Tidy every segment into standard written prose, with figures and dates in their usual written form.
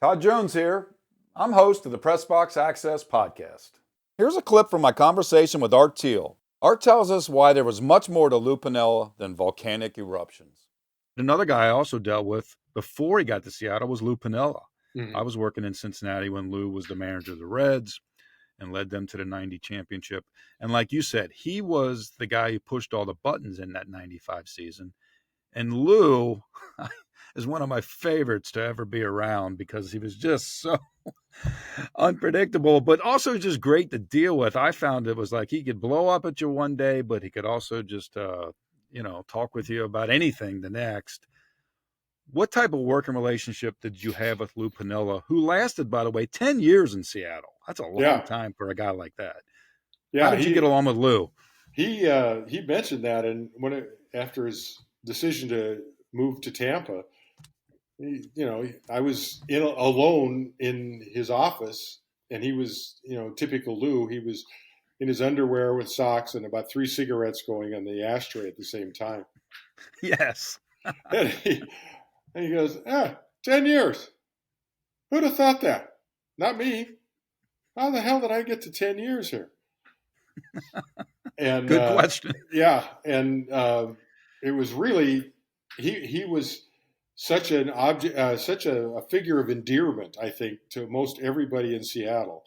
Todd Jones here. I'm host of the Pressbox Access podcast. Here's a clip from my conversation with Art Thiel. Art tells us why there was much more to Lou Pinella than volcanic eruptions. Another guy I also dealt with before he got to Seattle was Lou Pinella. Mm-hmm. I was working in Cincinnati when Lou was the manager of the Reds and led them to the 90 championship. And like you said, he was the guy who pushed all the buttons in that 95 season. And Lou is one of my favorites to ever be around because he was just so unpredictable, but also just great to deal with. I found it was like he could blow up at you one day, but he could also just, talk with you about anything the next. What type of working relationship did you have with Lou Pinella, who lasted, by the way, 10 years in Seattle? That's a long time for a guy like that. Yeah, how did you get along with Lou? He mentioned that, and after his decision to move to Tampa, I was alone in his office, and he was, typical Lou. He was in his underwear with socks and about 3 cigarettes going on the ashtray at the same time. Yes. and he goes, 10 years. Who'd have thought that? Not me. How the hell did I get to 10 years here? And good question. Yeah, and it was really he was such an object, such a figure of endearment, I think, to most everybody in Seattle.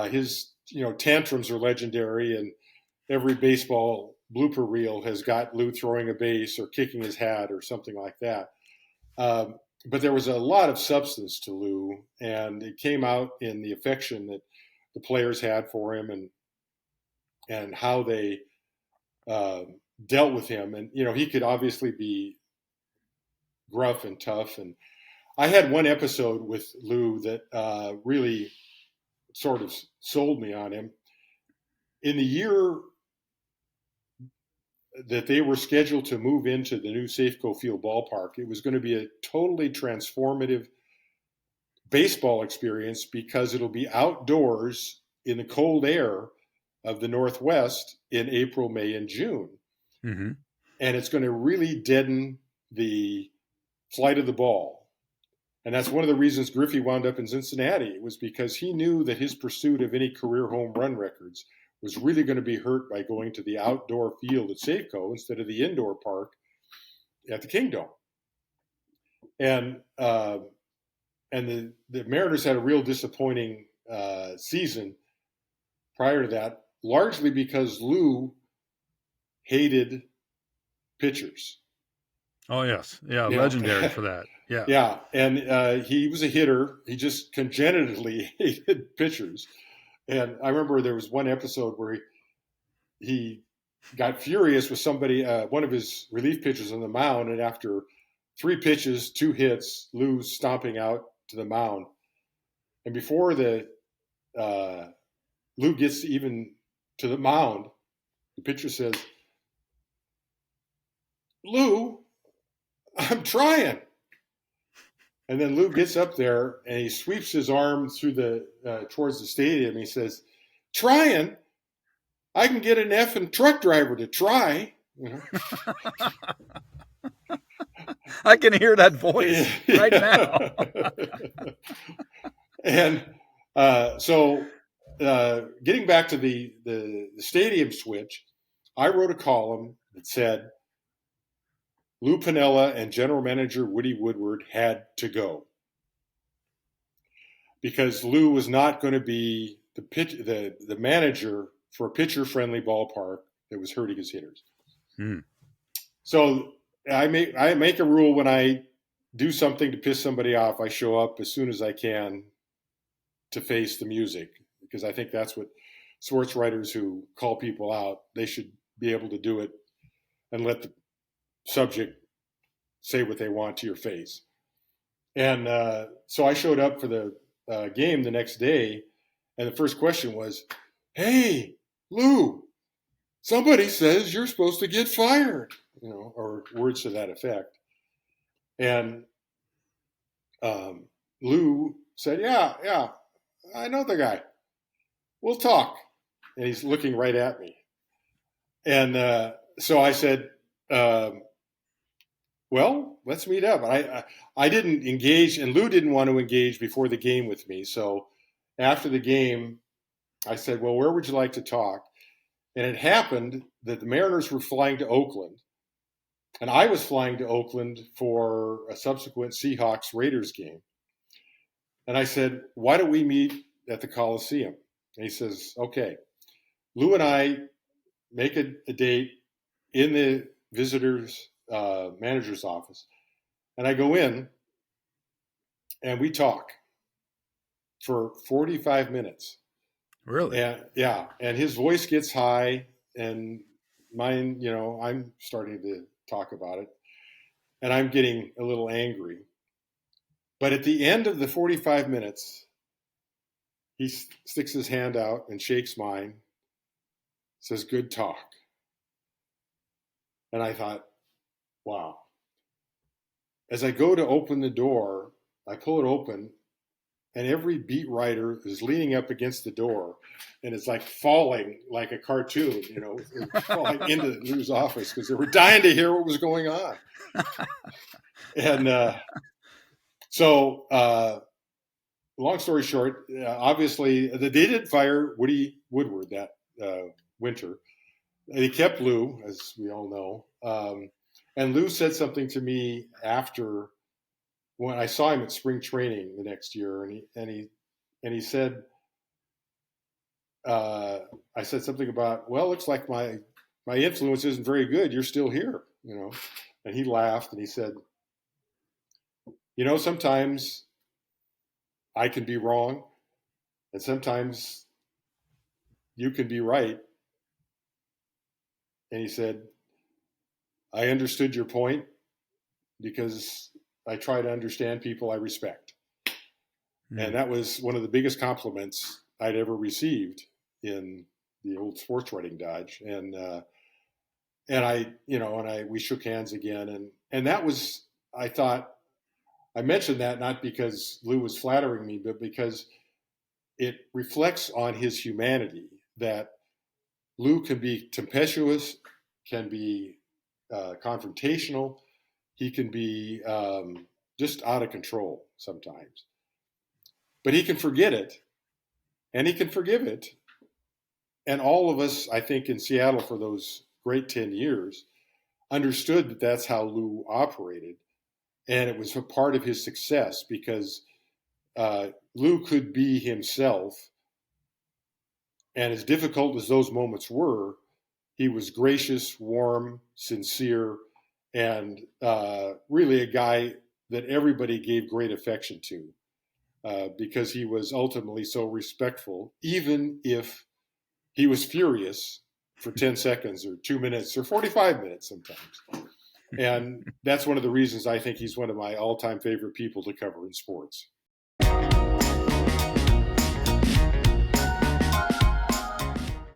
His tantrums are legendary, and every baseball blooper reel has got Lou throwing a base or kicking his hat or something like that. But there was a lot of substance to Lou, and it came out in the affection that the players had for him, and how they dealt with him. And he could obviously be gruff and tough. And I had one episode with Lou that really sort of sold me on him. In the year that they were scheduled to move into the new Safeco Field ballpark, it was going to be a totally transformative baseball experience because it'll be outdoors in the cold air of the Northwest in April, May, and June. Mm-hmm. And it's going to really deaden the flight of the ball. And that's one of the reasons Griffey wound up in Cincinnati. It was because he knew that his pursuit of any career home run records was really going to be hurt by going to the outdoor field at Safeco instead of the indoor park at the Kingdome. And the Mariners had a real disappointing season prior to that, largely because Lou hated pitchers. Oh, yes. Yeah, legendary for that. Yeah. Yeah, and he was a hitter. He just congenitally hated pitchers. And I remember there was one episode where he got furious with somebody, one of his relief pitchers on the mound, and after 3 pitches, 2 hits, Lou's stomping out to the mound. And before Lou gets even to the mound, the pitcher says, "Lou, I'm trying." And then Lou gets up there and he sweeps his arm through towards the stadium. He says, "Trying? I can get an effing truck driver to try." I can hear that voice right now. And so getting back to the stadium switch, I wrote a column that said, Lou Pinella and general manager Woody Woodward had to go because Lou was not going to be the manager for a pitcher-friendly ballpark that was hurting his hitters. So I make a rule when I do something to piss somebody off, I show up as soon as I can to face the music, because I think that's what sports writers who call people out, they should be able to do it and let the subject say what they want to your face. And so I showed up for the game the next day, and the first question was, "Hey, Lou, somebody says you're supposed to get fired," or words to that effect. And Lou said, yeah, I know the guy. We'll talk. And he's looking right at me. And so I said, well, let's meet up. I didn't engage, and Lou didn't want to engage before the game with me. So after the game, I said, well, where would you like to talk? And it happened that the Mariners were flying to Oakland, and I was flying to Oakland for a subsequent Seahawks Raiders game. And I said, why don't we meet at the Coliseum? And he says, okay. Lou and I make a date in the visitors manager's office. And I go in and we talk for 45 minutes. Really? And yeah, and his voice gets high and mine, I'm starting to talk about it and I'm getting a little angry. But at the end of the 45 minutes, he sticks his hand out and shakes mine, says, good talk. And I thought, wow. As I go to open the door, I pull it open, and every beat writer is leaning up against the door, and it's like falling like a cartoon, falling into Lou's office because they were dying to hear what was going on. And so, long story short, obviously they didn't fire Woody Woodward that winter. They kept Lou, as we all know. And Lou said something to me after when I saw him at spring training the next year, and he said, I said something about, well, looks like my influence isn't very good. You're still here, And he laughed and he said, sometimes I can be wrong, and sometimes you can be right. And he said, I understood your point because I try to understand people I respect. And that was one of the biggest compliments I'd ever received in the old sports writing Dodge. And we shook hands again. And that was, I thought, I mentioned that not because Lou was flattering me, but because it reflects on his humanity, that Lou can be tempestuous, can be confrontational. He can be just out of control sometimes. But he can forget it, and he can forgive it. And all of us, I think, in Seattle for those great 10 years, understood that that's how Lou operated. And it was a part of his success because Lou could be himself. And as difficult as those moments were, he was gracious, warm, sincere, and really a guy that everybody gave great affection to because he was ultimately so respectful, even if he was furious for 10 seconds or 2 minutes or 45 minutes sometimes. And that's one of the reasons I think he's one of my all-time favorite people to cover in sports.